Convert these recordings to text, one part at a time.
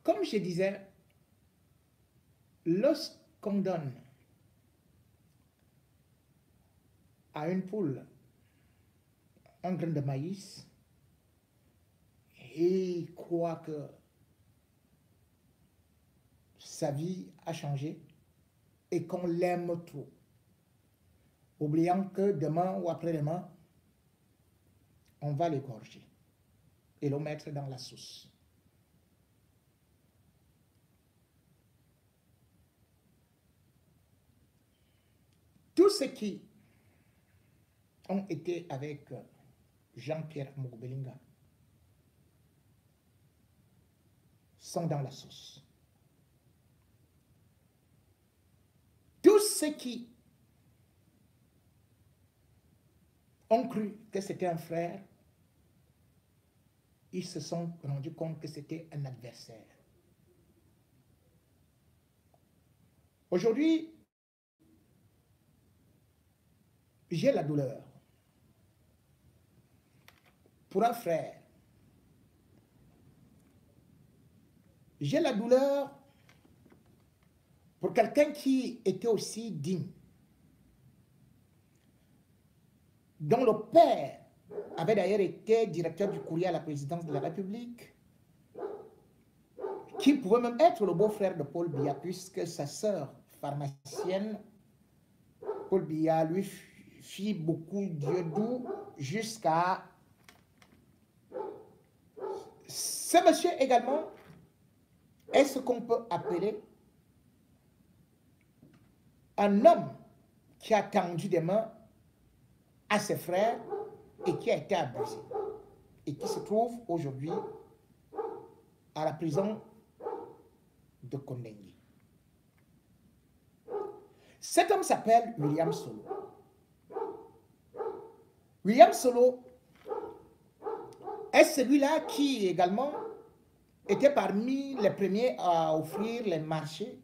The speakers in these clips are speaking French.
comme je disais, lorsqu'on donne à une poule un grain de maïs et croit que sa vie a changé et qu'on l'aime trop, oubliant que demain ou après-demain, on va l'égorger et le mettre dans la sauce. Tous ceux qui ont été avec Jean-Pierre Mugbelinga sont dans la sauce. Tous ceux qui ont cru que c'était un frère, ils se sont rendus compte que c'était un adversaire. Aujourd'hui, j'ai la douleur pour un frère. J'ai la douleur pour quelqu'un qui était aussi digne, dont le père avait d'ailleurs été directeur du courrier à la présidence de la République, qui pouvait même être le beau-frère de Paul Biya, puisque sa sœur pharmacienne, Paul Biya, lui fit beaucoup Dieu doux jusqu'à... Ce monsieur également est ce qu'on peut appeler un homme qui a tendu des mains à ses frères et qui a été abusé et qui se trouve aujourd'hui à la prison de Kondengui. Cet homme s'appelle William Solo. William Solo est celui-là qui également était parmi les premiers à offrir les marchés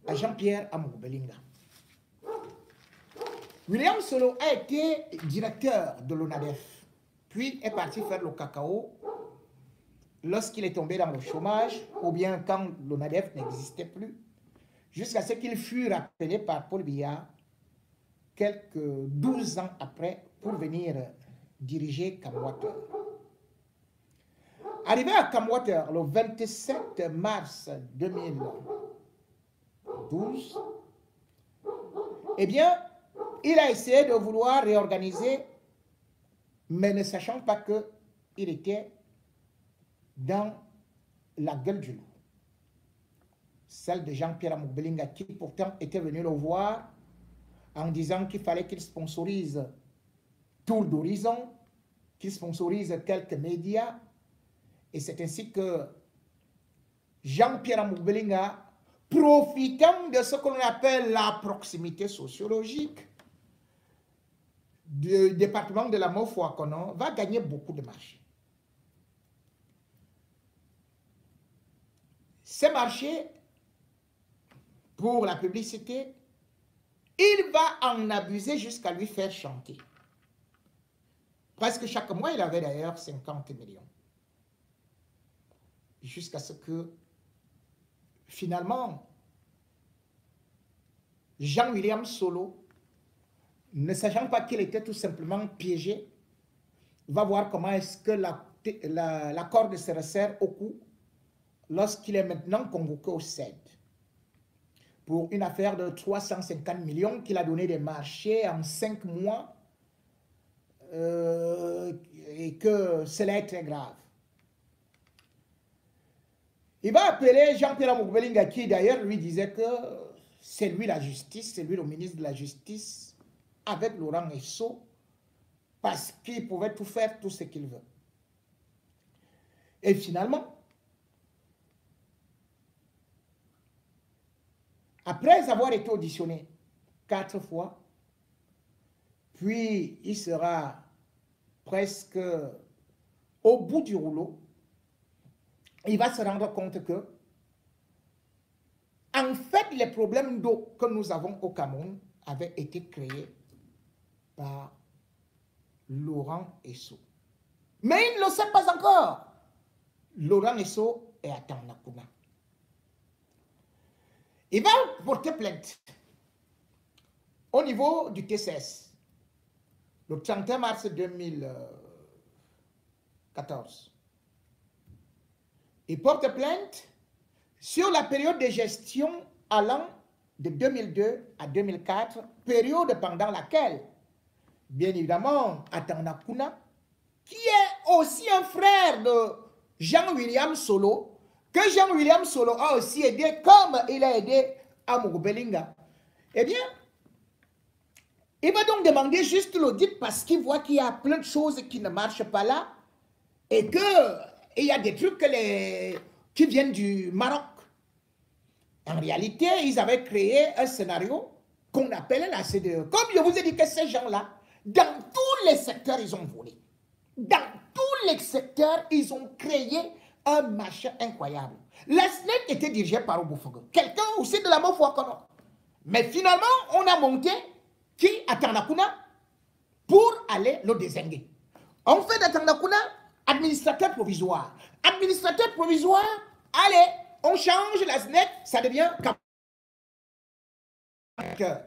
à Jean-Pierre Mugbelinga. William Solo a été directeur de l'ONADEF, puis est parti faire le cacao lorsqu'il est tombé dans le chômage, ou bien quand l'ONADEF n'existait plus, jusqu'à ce qu'il fût rappelé par Paul Biya quelques 12 ans après pour venir diriger Camwater. Arrivé à Camwater le 27 mars 2012, eh bien, il a essayé de vouloir réorganiser, mais ne sachant pas qu'il était dans la gueule du loup. Celle de Jean-Pierre Mugbelinga, qui pourtant était venu le voir en disant qu'il fallait qu'il sponsorise Tour d'Horizon, qu'il sponsorise quelques médias. Et c'est ainsi que Jean-Pierre Mugbelinga, profitant de ce qu'on appelle la proximité sociologique du département de la Mofouakono, va gagner beaucoup de marchés. Ces marchés, pour la publicité, il va en abuser jusqu'à lui faire chanter. Presque chaque mois, il avait d'ailleurs 50 millions. Jusqu'à ce que, finalement, Jean-William Solo, ne sachant pas qu'il était tout simplement piégé, va voir comment est-ce que la corde se resserre au cou lorsqu'il est maintenant convoqué au CED pour une affaire de 350 millions qu'il a donné des marchés en 5 mois et que cela est très grave. Il va appeler Jean-Pierre Mugbelinga qui d'ailleurs lui disait que c'est lui la justice, c'est lui le ministre de la justice avec Laurent Esso parce qu'il pouvait tout faire, tout ce qu'il veut. Et finalement, après avoir été auditionné 4 fois, puis il sera presque au bout du rouleau, il va se rendre compte que, en fait, les problèmes d'eau que nous avons au Cameroun avaient été créés par Laurent Esso. Mais il ne le sait pas encore. Laurent Esso est à Tambacounda. Il va porter plainte au niveau du TCS le 31 mars 2014. Il porte plainte sur la période de gestion allant de 2002 à 2004, période pendant laquelle, bien évidemment, Atanakuna, qui est aussi un frère de Jean-William Solo, que Jean-William Solo a aussi aidé, comme il a aidé Amour Belinga, eh bien, il va donc demander juste l'audit parce qu'il voit qu'il y a plein de choses qui ne marchent pas là et qu'il y a des trucs qui viennent du Maroc. En réalité, ils avaient créé un scénario qu'on appelle la CDE. Comme je vous ai dit que ces gens-là, dans tous les secteurs, ils ont volé. Dans tous les secteurs, ils ont créé un machin incroyable. La SNEC était dirigée par Obufogo. Quelqu'un aussi de la Mofoakono. Mais finalement, on a monté qui à Tambacounda pour aller le désinguer. On fait de Tambacounda administrateur provisoire. Administrateur provisoire, allez, on change la SNEC, ça devient Camwater.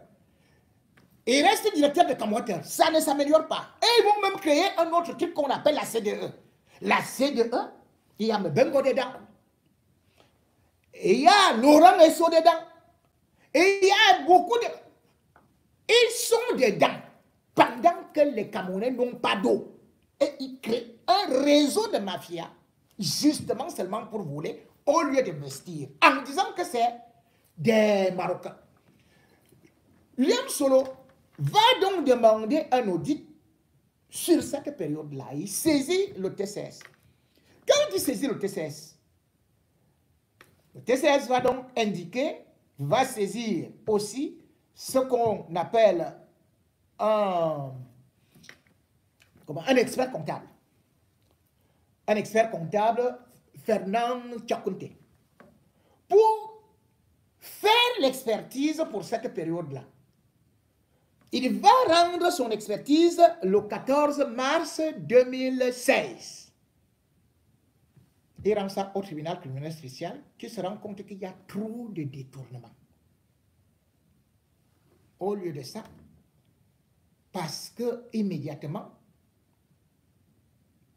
Il reste directeur de Camwater, ça ne s'améliore pas. Et ils vont même créer un autre truc qu'on appelle la CDE. La CDE, il y a Mbengo dedans. Et il y a Laurent Esso dedans. Et il y a beaucoup de... Ils sont dedans pendant que les Camerounais n'ont pas d'eau. Et ils créent un réseau de mafia, justement seulement pour voler, au lieu d'investir, en disant que c'est des Marocains. Liam Solo va donc demander un audit sur cette période-là. Il saisit le TCS. Quand il saisit le TCS va donc indiquer, va saisir aussi ce qu'on appelle un expert comptable. Un expert comptable, Fernand Tchakounte, pour faire l'expertise pour cette période-là. Il va rendre son expertise le 14 mars 2016. Il rend ça au tribunal criminel spécial qui se rend compte qu'il y a trop de détournements. Au lieu de ça, parce que immédiatement,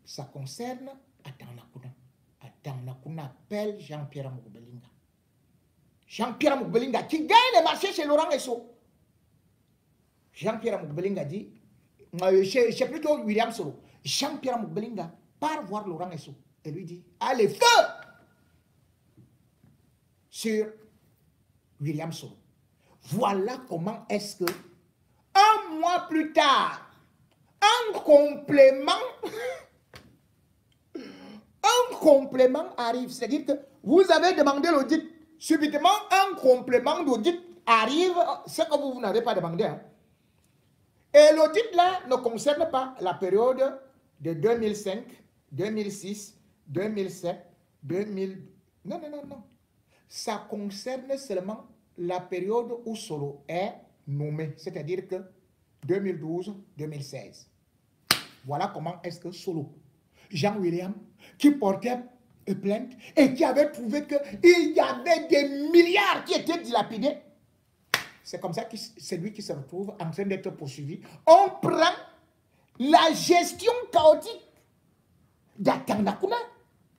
ça concerne Atanakuna. Atanakuna appelle Jean-Pierre Amour-Belinga. Jean-Pierre Amour-Belinga qui gagne le marché chez Laurent Esso. Jean-Pierre Amour-Belinga dit, c'est plutôt William Solo. Jean-Pierre Amour-Belinga part voir Laurent Esso et lui dit, allez, feu sur William Solo. Voilà comment est-ce que, un mois plus tard, un complément arrive. C'est-à-dire que vous avez demandé l'audit. Subitement, un complément d'audit arrive, ce que vous n'avez pas demandé. Hein. Et l'audit là ne concerne pas la période de 2005, 2006, 2007, 2000. Non, non, non, non. Ça concerne seulement la période où Solo est nommé, c'est-à-dire que 2012-2016. Voilà comment est-ce que Solo, Jean-William, qui portait plainte et qui avait trouvé qu'il y avait des milliards qui étaient dilapidés, c'est comme ça que c'est lui qui se retrouve en train d'être poursuivi. On prend la gestion chaotique d'Atanakuna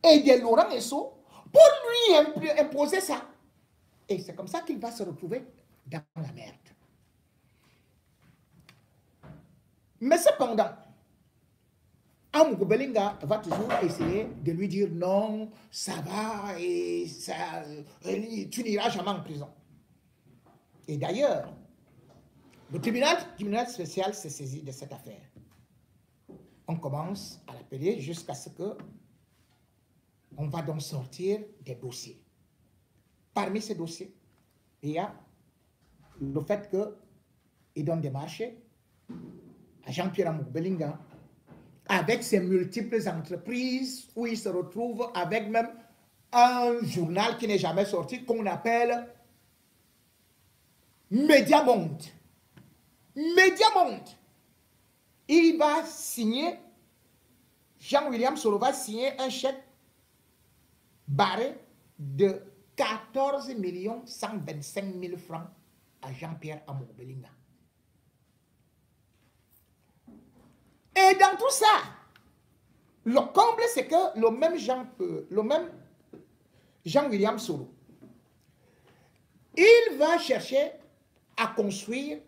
et de Laurent Esso pour lui imposer ça. Et c'est comme ça qu'il va se retrouver dans la merde. Mais cependant, Amour Belinga va toujours essayer de lui dire non, ça va, et ça, tu n'iras jamais en prison. Et d'ailleurs, le tribunal spécial s'est saisi de cette affaire. On commence à l'appeler jusqu'à ce que on va donc sortir des dossiers. Parmi ces dossiers, il y a le fait qu'il donne des marchés à Jean-Pierre Amour Belinga avec ses multiples entreprises où il se retrouve avec même un journal qui n'est jamais sorti qu'on appelle Mediamonde. Mediamonde. Il va signer, Jean-William Solo va signer un chèque barré de 14 125 000 francs à Jean-Pierre Amour-Belinga. Et dans tout ça, le comble, c'est que le même Jean-William Solo, il va chercher à construire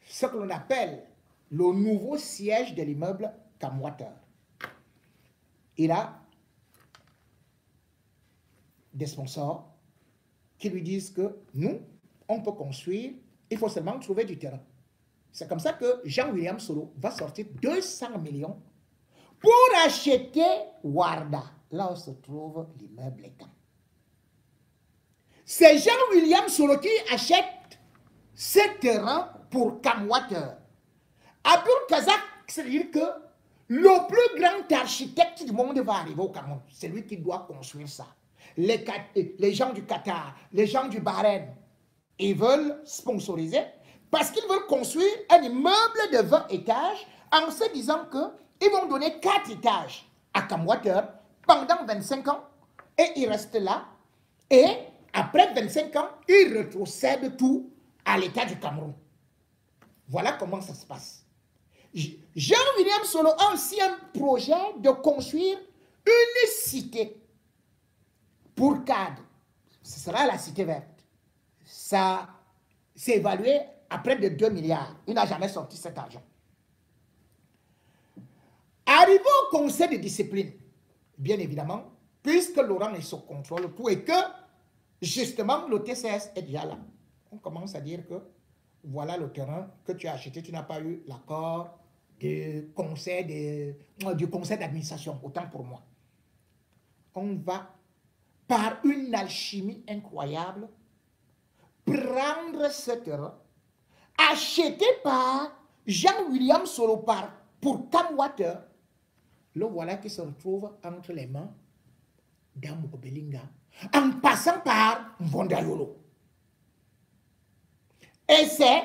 ce que l'on appelle le nouveau siège de l'immeuble Camwater. Il a des sponsors qui lui disent que nous, on peut construire, il faut seulement trouver du terrain. C'est comme ça que Jean-William Solo va sortir 200 millions pour acheter Warda, là où se trouve l'immeuble Camp. C'est Jean-William Solo qui achète ce terrain pour Camwater. Abdul Kazak, c'est-à-dire que le plus grand architecte du monde va arriver au Cameroun. C'est lui qui doit construire ça. Les gens du Qatar, les gens du Bahreïn, ils veulent sponsoriser parce qu'ils veulent construire un immeuble de 20 étages en se disant qu'ils vont donner 4 étages à Camwater pendant 25 ans et ils restent là. Et après 25 ans, ils retrocèdent tout à l'État du Cameroun. Voilà comment ça se passe. Jean-William Solo a aussi un projet de construire une cité pour cadre. Ce sera la cité verte. Ça s'est évalué à près de 2 milliards. Il n'a jamais sorti cet argent. Arrivé au conseil de discipline, bien évidemment, puisque Laurent est sous contrôle tout et que, justement, le TCS est déjà là. On commence à dire que voilà le terrain que tu as acheté, tu n'as pas eu l'accord du conseil d'administration, autant pour moi. On va, par une alchimie incroyable, prendre ce terrain, acheté par Jean-William Solo pour Camwater, le voilà qui se retrouve entre les mains d'Amour-Belinga, en passant par Mvondayolo. Et c'est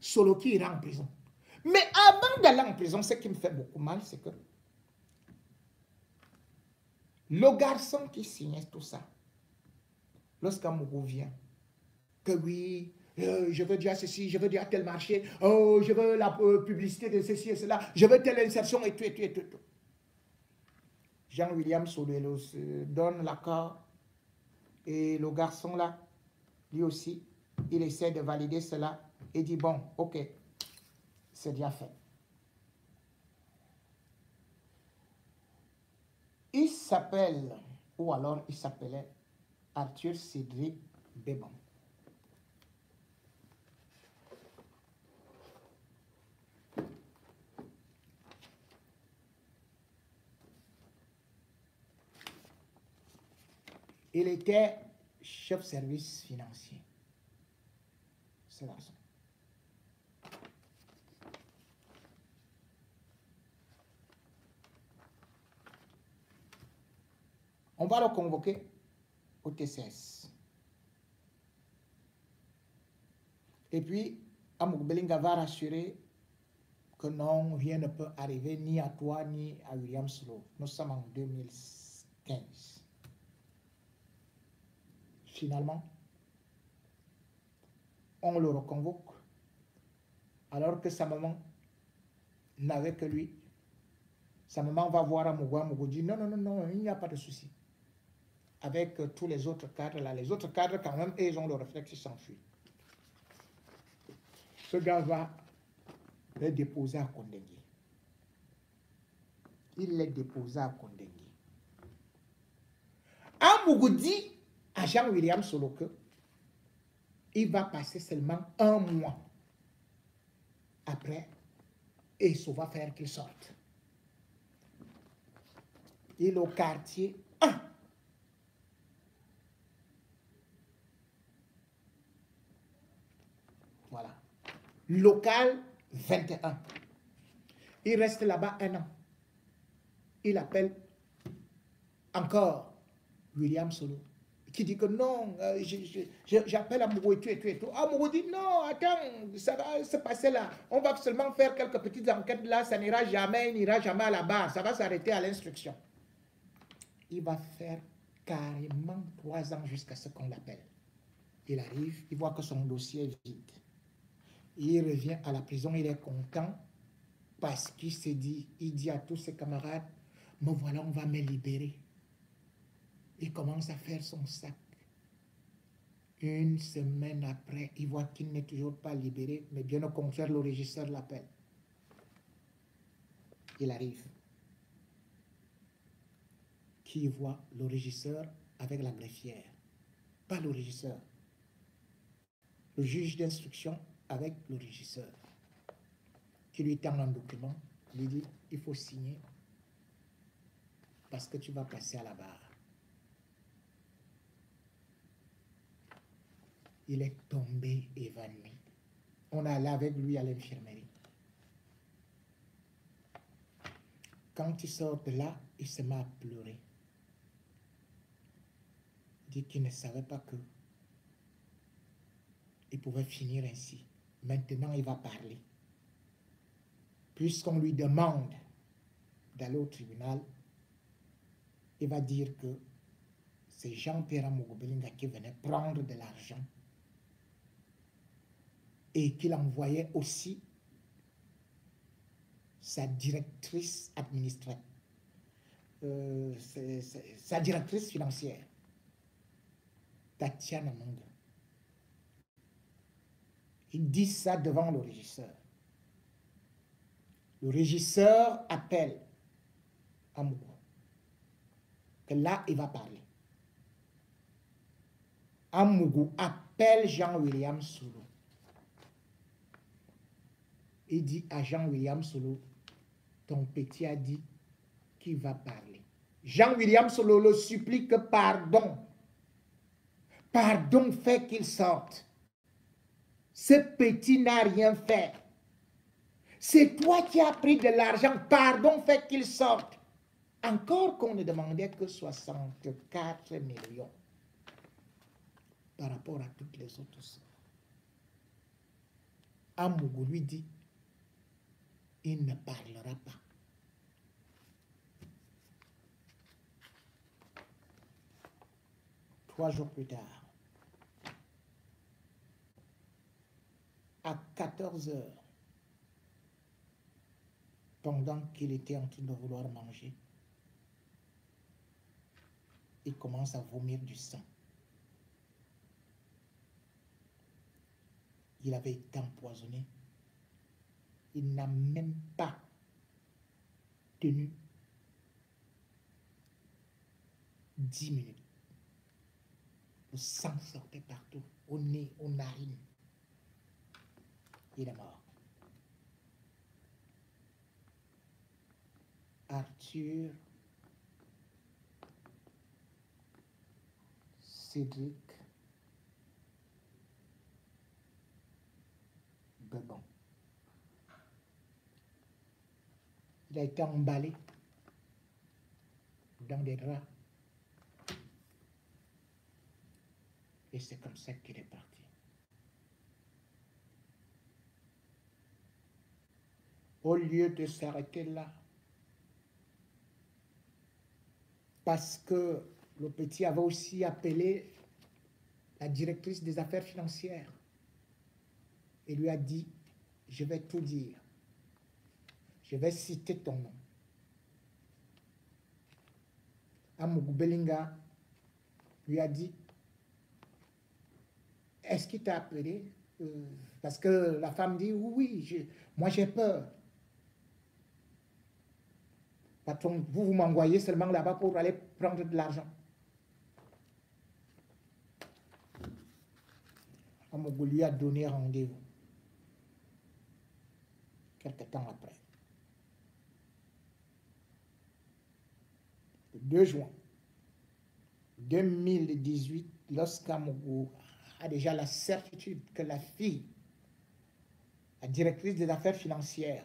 Solo qui ira en prison. Mais avant d'aller en prison, ce qui me fait beaucoup mal, c'est que le garçon qui signait tout ça, lorsqu'Amourou vient, que oui, je veux dire ceci, je veux dire tel marché, oh, je veux la publicité de ceci et cela, je veux telle insertion et tout, et tout, et tout. Et tout. Jean-William Solo donne l'accord et le garçon là, lui aussi, il essaie de valider cela et dit bon, ok, c'est déjà fait. Il s'appelle, ou alors il s'appelait Arthur Cédric Béban. Il était chef service financier. C'est la raison. On va le convoquer au TCS. Et puis, Amour-Belinga va rassurer que non, rien ne peut arriver ni à toi ni à William Solo. Nous sommes en 2015. Finalement, on le reconvoque alors que sa maman n'avait que lui. Sa maman va voir Amourou dit non, non, non, non, il n'y a pas de souci. Avec tous les autres cadres là, les autres cadres quand même, ils ont le réflexe, ils s'enfuient. Ce gars va les déposer à Kondengue. Il les déposa à Kondengue. Amourou dit à Jean-William Solo que il va passer seulement 1 mois après et ça va faire qu'il sorte. Il est au quartier 1. Voilà. Local 21. Il reste là-bas 1 an. Il appelle encore William Solo, qui dit que non, j'appelle Amourou et tout et tout et tout. Amourou dit non, attends, ça va se passer là. On va seulement faire quelques petites enquêtes là, ça n'ira jamais à la barre, ça va s'arrêter à l'instruction. il va faire carrément 3 ans jusqu'à ce qu'on l'appelle. Il arrive, il voit que son dossier est vide. Il revient à la prison, il est content parce qu'il s'est dit, il dit à tous ses camarades, me voilà, on va me libérer. Il commence à faire son sac. Une semaine après, il voit qu'il n'est toujours pas libéré, mais bien au contraire, le régisseur l'appelle. Il arrive. Qui voit le régisseur avec la greffière? Pas le régisseur. Le juge d'instruction avec le régisseur. Qui lui tend un document, lui dit, il faut signer parce que tu vas passer à la barre. Il est tombé évanoui. On est allé avec lui à l'infirmerie. Quand il sort de là, il se met à pleurer. Il dit qu'il ne savait pas que il pouvait finir ainsi. Maintenant, il va parler. Puisqu'on lui demande d'aller au tribunal, il va dire que c'est Jean-Pierre Amogo-Belinga qui venait prendre de l'argent et qu'il envoyait aussi sa directrice administrative, sa directrice financière, Tatiana Manga. Il dit ça devant le régisseur. Le régisseur appelle Amogo, que là, il va parler. Amogo appelle Jean-William Solo. Il dit à Jean-William Solo, ton petit a dit qu'il va parler. Jean-William Solo le supplie que pardon. Pardon fait qu'il sorte. Ce petit n'a rien fait. C'est toi qui as pris de l'argent. Pardon fait qu'il sorte. Encore qu'on ne demandait que 64 millions par rapport à toutes les autres sommes. Amogo lui dit, il ne parlera pas. Trois jours plus tard, à 14 heures, pendant qu'il était en train de vouloir manger, il commence à vomir du sang. Il avait été empoisonné. Il n'a même pas tenu 10 minutes. Le sang sortait partout, au nez, aux narines. Il est mort. Arthur Cédric Bebon. Il a été emballé dans des draps. Et c'est comme ça qu'il est parti. Au lieu de s'arrêter là, parce que le petit avait aussi appelé la directrice des affaires financières et lui a dit, je vais tout dire. Je vais citer ton nom. Amogo-Belinga lui a dit, est-ce qu'il t'a appelé? Parce que la femme dit, oui, moi j'ai peur. Patron, vous m'envoyez seulement là-bas pour aller prendre de l'argent. Amogo lui a donné rendez-vous. Quelque temps après. Le 2 juin 2018, lorsqu'Amogo a déjà la certitude que la fille, la directrice des affaires financières,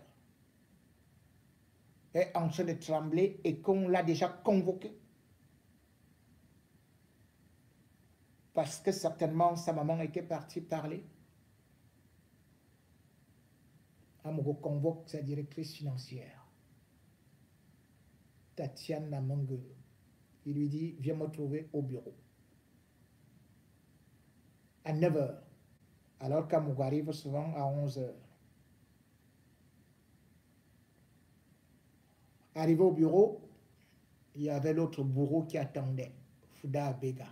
est en train de trembler et qu'on l'a déjà convoquée. Parce que certainement sa maman était partie parler. Amogo convoque sa directrice financière, Tatiana Manga, Il lui dit, viens me trouver au bureau. À 9 h. Alors qu'Amougou arrive souvent à 11 h. Arrivé au bureau, il y avait l'autre bourreau qui attendait, Fouda Abega.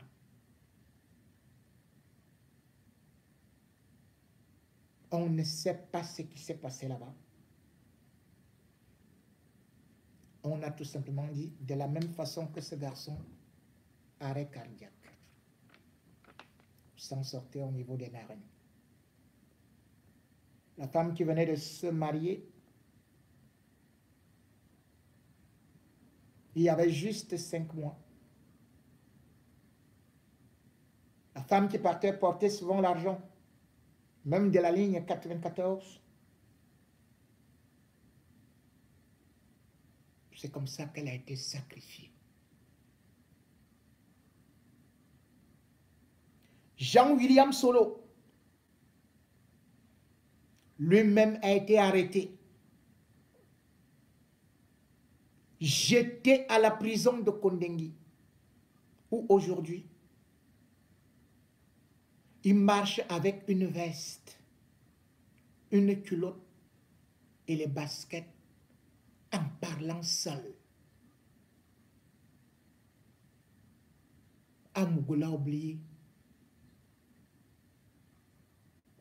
On ne sait pas ce qui s'est passé là-bas. On a tout simplement dit, de la même façon que ce garçon, arrêt cardiaque. S'en sortait au niveau des narines. La femme qui venait de se marier, il y avait juste 5 mois. La femme qui partait portait souvent l'argent, même de la ligne 94. C'est comme ça qu'elle a été sacrifiée. Jean-William Solo, lui-même a été arrêté, jeté à la prison de Kondengui, où aujourd'hui, il marche avec une veste, une culotte et les baskets en parlant seul. Amougou l'a oublié.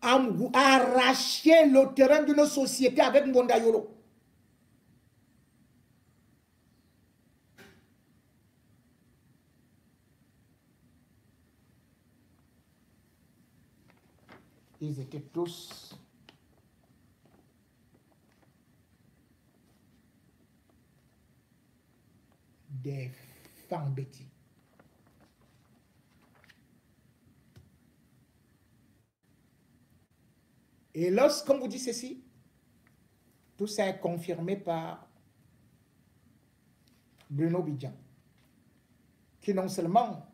Amougou a arraché le terrain d'une société avec Mbondayolo. Ils étaient tous des femmes bêtises. Et lorsqu'on vous dit ceci, tout ça est confirmé par Bruno Bidjan, qui non seulement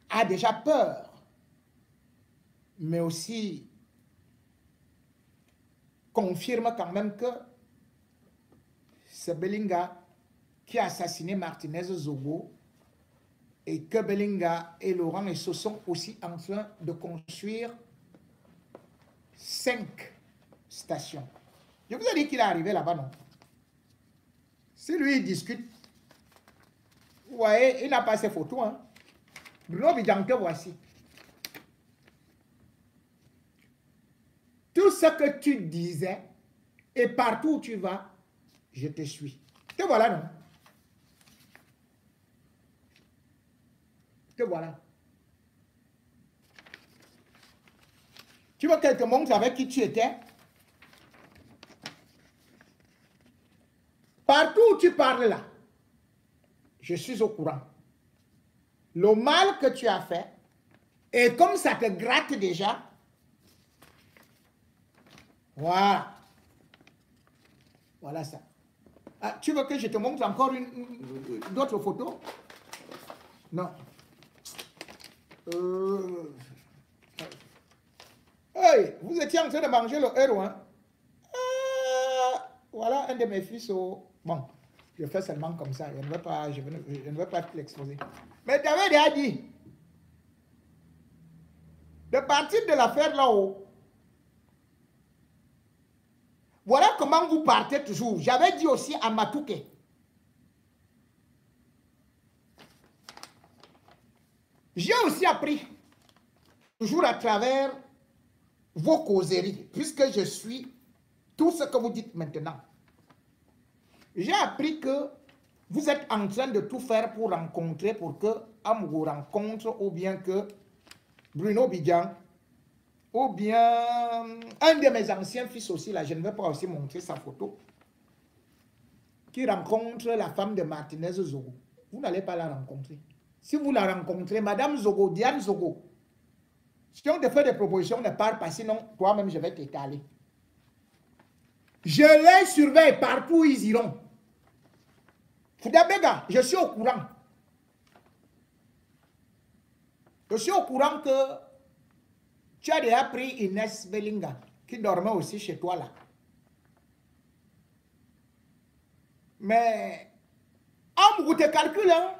a déjà peur, mais aussi confirme quand même que c'est Belinga qui a assassiné Martinez Zogo et que Belinga et Laurent et se sont aussi en train de construire 5 stations. Je vous ai dit qu'il est arrivé là-bas, non? Si lui, il discute, vous voyez, il n'a pas ses photos. Hein? Bruno Bidjan, te voici. Tout ce que tu disais, et partout où tu vas, je te suis. Te voilà, non? Te voilà. Tu veux qu'elle te montre avec qui tu étais? Partout où tu parles là, je suis au courant. Le mal que tu as fait, et comme ça te gratte déjà, voilà. Voilà ça. Ah, tu veux que je te montre encore d'autres photos? Non. Hey, vous étiez en train de manger le héros, hein? Voilà un de mes fils. Bon, je fais seulement comme ça. Je ne veux pas, je ne veux pas l'exposer. Mais tu avais déjà dit de partir de l'affaire là-haut. Voilà comment vous partez toujours. J'avais dit aussi à Matouké. J'ai aussi appris, toujours à travers vos causeries, puisque je suis tout ce que vous dites maintenant. J'ai appris que vous êtes en train de tout faire pour rencontrer, pour que Amougou rencontre, ou bien que Bruno Bidjan, ou bien un de mes anciens fils aussi, là, je ne vais pas aussi montrer sa photo, qui rencontre la femme de Martinez Zogo. Vous n'allez pas la rencontrer. Si vous la rencontrez, Madame Zogo, Diane Zogo, si on te fait des propositions, ne parle pas, sinon toi-même je vais t'étaler. Je les surveille partout où ils iront. Fouda Bega, je suis au courant. Je suis au courant que tu as déjà pris Inès Belinga, qui dormait aussi chez toi là. Mais vous te calcule, hein?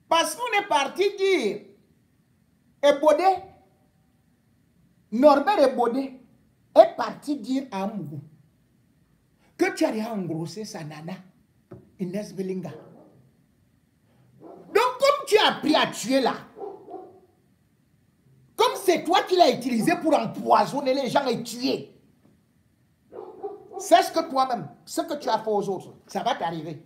Parce qu'on est parti dire, Ebodé, Norbert Ebodé, est parti dire à Mougou que tu as engrossé sa nana, Inès Belinga. Donc, comme tu as appris à tuer là, comme c'est toi qui l'as utilisé pour empoisonner les gens et tuer, sache que toi-même, ce que tu as fait aux autres, ça va t'arriver.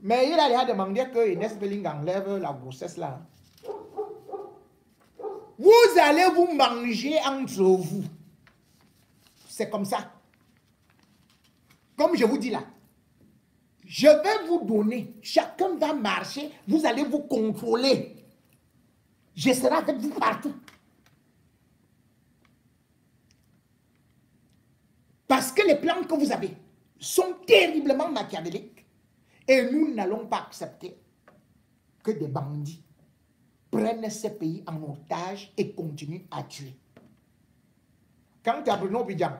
Mais il a déjà demandé que Inès Belinga enlève la grossesse là. Vous allez vous manger entre vous. C'est comme ça. Comme je vous dis là, je vais vous donner, chacun va marcher, vous allez vous contrôler. Je serai avec vous partout. Parce que les plans que vous avez sont terriblement machiavéliques et nous n'allons pas accepter que des bandits prennent ces pays en otage et continuent à tuer. Quand tu as Bruno Bidjan,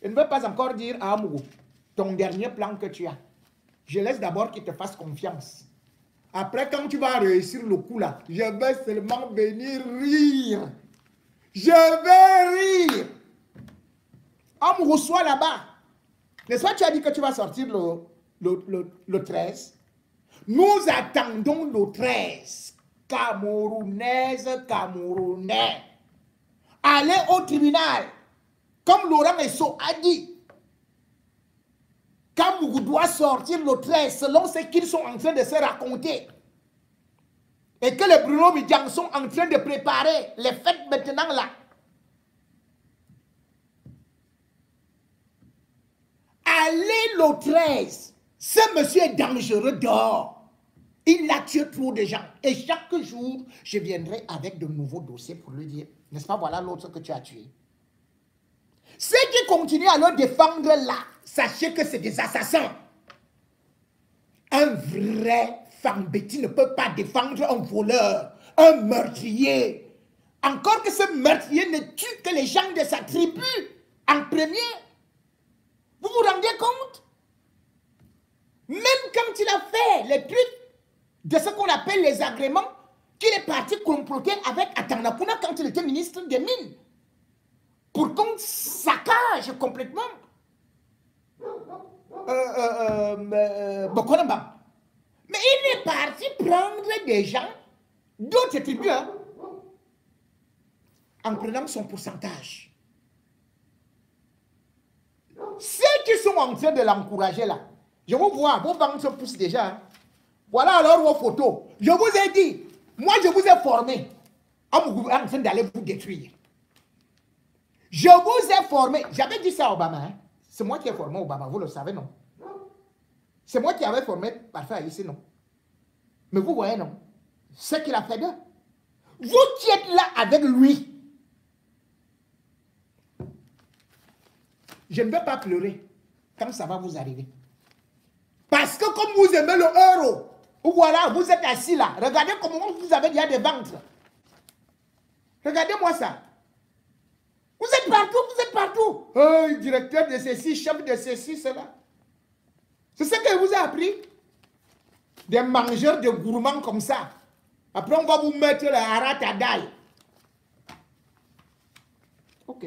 je ne veux pas encore dire à Amourou, ton dernier plan que tu as. Je laisse d'abord qu'il te fasse confiance. Après, quand tu vas réussir le coup là, je vais seulement venir rire. Je vais rire. Amourou, sois là-bas. N'est-ce pas, tu as dit que tu vas sortir le 13. Nous attendons le 13. Camerounaise, Camerounais. Allez au tribunal. Comme Laurent Esso a dit. Kamougou doit sortir le 13 selon ce qu'ils sont en train de se raconter. Et que les Bruno Bidjan sont en train de préparer les fêtes maintenant là. Allez le 13. Ce monsieur est dangereux dehors. Il a tué trop de gens. Et chaque jour, je viendrai avec de nouveaux dossiers pour lui dire, n'est-ce pas, voilà l'autre que tu as tué. Ceux qui continuent à le défendre là, sachez que c'est des assassins. Un vrai Fambeti ne peut pas défendre un voleur, un meurtrier. Encore que ce meurtrier ne tue que les gens de sa tribu en premier. Vous vous rendez compte? Même quand il a fait les trucs de ce qu'on appelle les agréments, qu'il est parti comploter avec Atanapuna quand il était ministre des Mines. Pour qu'on saccage complètement Bokonamba. Mais il est parti prendre des gens d'autres tribus hein, en prenant son pourcentage. Ceux qui sont en train de l'encourager là, je vous vois, vos ventres poussent déjà. Hein. Voilà alors vos photos. Je vous ai dit, moi je vous ai formé en train d'aller vous détruire. Je vous ai formé, j'avais dit ça à Obama, hein. C'est moi qui ai formé Obama, vous le savez, non? C'est moi qui avais formé Parfait ici, non? Mais vous voyez, non? Ce qu'il a fait d'eux. Vous qui êtes là avec lui, je ne vais pas pleurer quand ça va vous arriver. Parce que comme vous aimez le euro, voilà, vous êtes assis là, regardez comment vous avez déjà des ventres. Regardez-moi ça. Vous êtes partout, vous êtes partout. Oh, directeur de ceci, chef de ceci, cela. C'est ce que vous a appris. Des mangeurs de gourmands comme ça. Après, on va vous mettre le harat à dalle. Ok.